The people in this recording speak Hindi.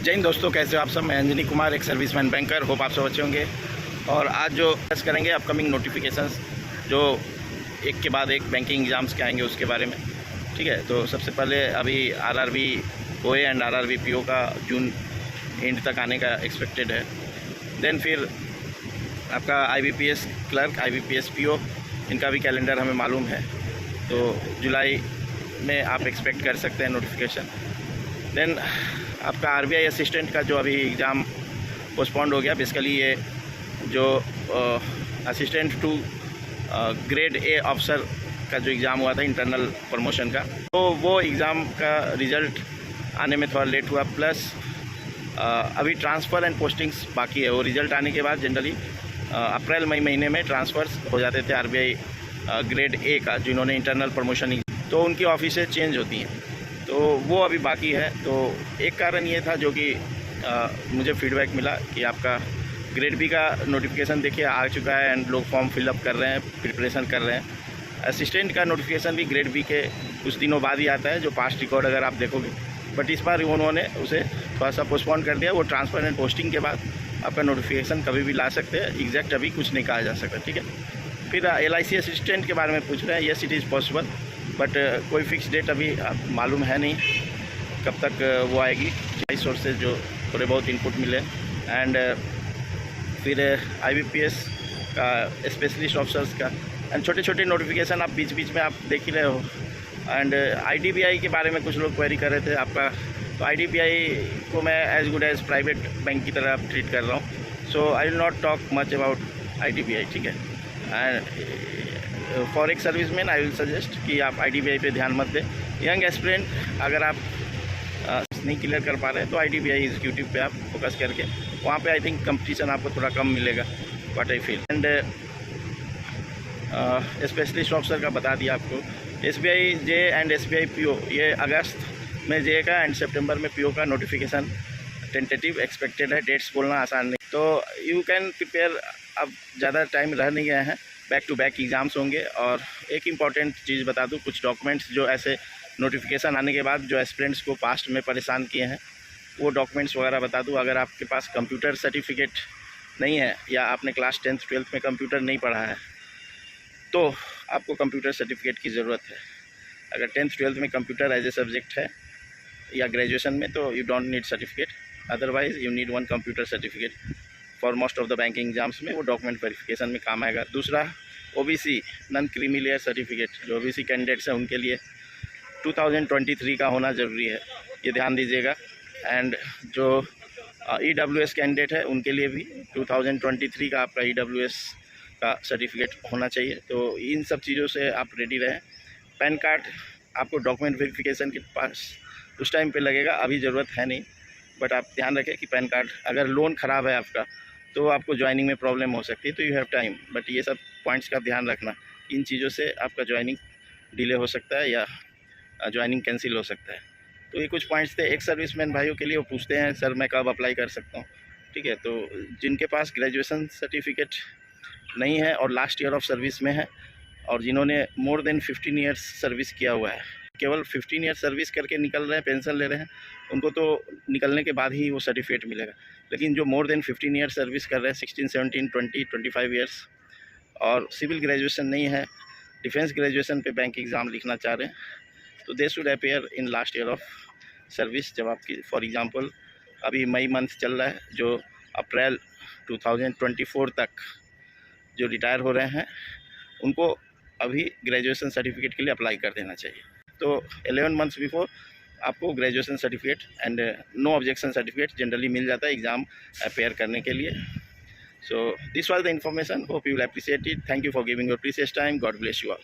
जय हिंद दोस्तों, कैसे हो आप सब। मैं अंजनी कुमार, एक सर्विसमैन बैंकर। होप आप सब अच्छे होंगे। और आज जो डिस्कस करेंगे अपकमिंग नोटिफिकेशंस जो एक के बाद एक बैंकिंग एग्ज़ाम्स के आएंगे उसके बारे में। ठीक है, तो सबसे पहले अभी आरआरबी ओए एंड आरआरबी पीओ का जून एंड तक आने का एक्सपेक्टेड है। देन फिर आपका आईबीपीएस क्लर्क, आईबीपीएस पीओ, इनका भी कैलेंडर हमें मालूम है, तो जुलाई में आप एक्सपेक्ट कर सकते हैं नोटिफिकेशन। देन आपका आरबीआई असिस्टेंट का जो अभी एग्ज़ाम पोस्टपोन्ड हो गया, बेसिकली ये जो assistant to grade A officer का जो एग्ज़ाम हुआ था इंटरनल प्रमोशन का, तो वो एग्ज़ाम का रिज़ल्ट आने में थोड़ा लेट हुआ। प्लस अभी ट्रांसफ़र एंड पोस्टिंग्स बाकी है। वो रिज़ल्ट आने के बाद जनरली अप्रैल मई महीने में ट्रांसफ़र्स हो जाते थे आरबीआई ग्रेड ए का, जिन्होंने इंटरनल प्रमोशन, तो उनकी ऑफिसें चेंज होती हैं, तो वो अभी बाकी है। तो एक कारण ये था जो कि मुझे फीडबैक मिला कि आपका ग्रेड बी का नोटिफिकेशन देखिए आ चुका है एंड लोग फॉर्म फिलअप कर रहे हैं, प्रिपरेशन कर रहे हैं। असिस्टेंट का नोटिफिकेशन भी ग्रेड बी के कुछ दिनों बाद ही आता है, जो पास्ट रिकॉर्ड अगर आप देखोगे, बट इस बार उन्होंने उसे थोड़ा सा पोस्टपोन कर दिया। वो ट्रांसफर एंड पोस्टिंग के बाद आपका नोटिफिकेशन कभी भी ला सकते हैं, एग्जैक्ट अभी कुछ नहीं कहा जा सकता। ठीक है, फिर LIC असिस्टेंट के बारे में पूछ रहे हैं। Yes, it is possible, but कोई फिक्स डेट अभी मालूम है नहीं कब तक वो आएगी। कई सोर्सेज जो थोड़े बहुत इनपुट मिले। एंड फिर IBPS का स्पेशलिस्ट ऑफिसर्स का, एंड छोटे छोटे नोटिफिकेशन आप बीच बीच में आप देख ही रहे हो। एंड IDBI के बारे में कुछ लोग क्वेरी कर रहे थे आपका, तो IDBI को मैं as good as private bank की तरह ट्रीट कर रहा हूँ। So I will not talk much about IDBI। ठीक है, एंड फॉर एक सर्विसमैन आई विल सजेस्ट कि आप IDBI पे ध्यान मत दें। यंग एस्पिरेंट अगर आप नहीं क्लियर कर पा रहे हैं तो IDBI एग्जीक्यूटिव पे आप फोकस करके, वहाँ पे आई थिंक कंपटीशन आपको थोड़ा कम मिलेगा, what I feel. And specialist officer का बता दिया आपको। SBI J and SBI PO, ये अगस्त में जे का एंड सितंबर में PO का नोटिफिकेशन टेंटेटिव एक्सपेक्टेड है। डेट्स बोलना आसान नहीं, तो यू कैन प्रिपेयर। अब ज़्यादा टाइम रह नहीं गए हैं, बैक टू बैक एग्ज़ाम्स होंगे। और एक इम्पॉर्टेंट चीज़ बता दूं, कुछ डॉक्यूमेंट्स जो ऐसे नोटिफिकेशन आने के बाद जो एस्पिरेंट्स को पास्ट में परेशान किए हैं, वो डॉक्यूमेंट्स वगैरह बता दूं। अगर आपके पास कंप्यूटर सर्टिफिकेट नहीं है या आपने क्लास 10th 12th में कंप्यूटर नहीं पढ़ा है, तो आपको कंप्यूटर सर्टिफिकेट की ज़रूरत है। अगर 10th 12th में कंप्यूटर एज ए सब्जेक्ट है या ग्रेजुएशन में, तो you don't need certificate. Otherwise you need one computer certificate for most of the banking exams में, वो डॉक्यूमेंट वेरिफिकेशन में काम आएगा। दूसरा, OBC non creamy layer certificate, जो OBC कैंडिडेट्स हैं उनके लिए 2023 का होना ज़रूरी है, ये ध्यान दीजिएगा। एंड जो EWS कैंडिडेट है उनके लिए भी 2023 का आपका EWS का सर्टिफिकेट होना चाहिए। तो इन सब चीज़ों से आप रेडी रहें। पैन कार्ड आपको डॉक्यूमेंट वेरिफिकेशन के पास उस टाइम पे लगेगा, अभी ज़रूरत है नहीं, बट आप ध्यान रखें कि पैन कार्ड, अगर लोन ख़राब है आपका तो आपको ज्वाइनिंग में प्रॉब्लम हो सकती है, तो यू हैव टाइम। बट ये सब पॉइंट्स का ध्यान रखना, इन चीज़ों से आपका ज्वाइनिंग डिले हो सकता है या ज्वाइनिंग कैंसिल हो सकता है। तो ये कुछ पॉइंट्स थे एक सर्विसमैन भाइयों के लिए। वो पूछते हैं सर मैं कब अप्लाई कर सकता हूँ। ठीक है, तो जिनके पास ग्रेजुएशन सर्टिफिकेट नहीं है और लास्ट ईयर ऑफ सर्विस में है, और जिन्होंने मोर देन 15 ईयर्स सर्विस किया हुआ है, केवल 15 ईयर सर्विस करके निकल रहे हैं, पेंशन ले रहे हैं, उनको तो निकलने के बाद ही वो सर्टिफिकेट मिलेगा। लेकिन जो मोर देन 15 ईयर सर्विस कर रहे हैं, 16, 17, 20, 25 ईयर्स, और सिविल ग्रेजुएशन नहीं है, डिफेंस ग्रेजुएशन पे बैंक एग्ज़ाम लिखना चाह रहे हैं, तो they should appear in last year of service. जब आपकी फॉर एग्ज़ाम्पल अभी मई मंथ चल रहा है, जो अप्रैल 2024 तक जो रिटायर हो रहे हैं, उनको अभी ग्रेजुएशन सर्टिफिकेट के लिए अप्लाई कर देना चाहिए। तो 11 मंथ्स बिफोर आपको graduation certificate and no objection certificate generally मिल जाता है एग्ज़ाम अपेयर करने के लिए। So this was the information, hope you will appreciate it. Thank you for giving your precious time. God bless you all.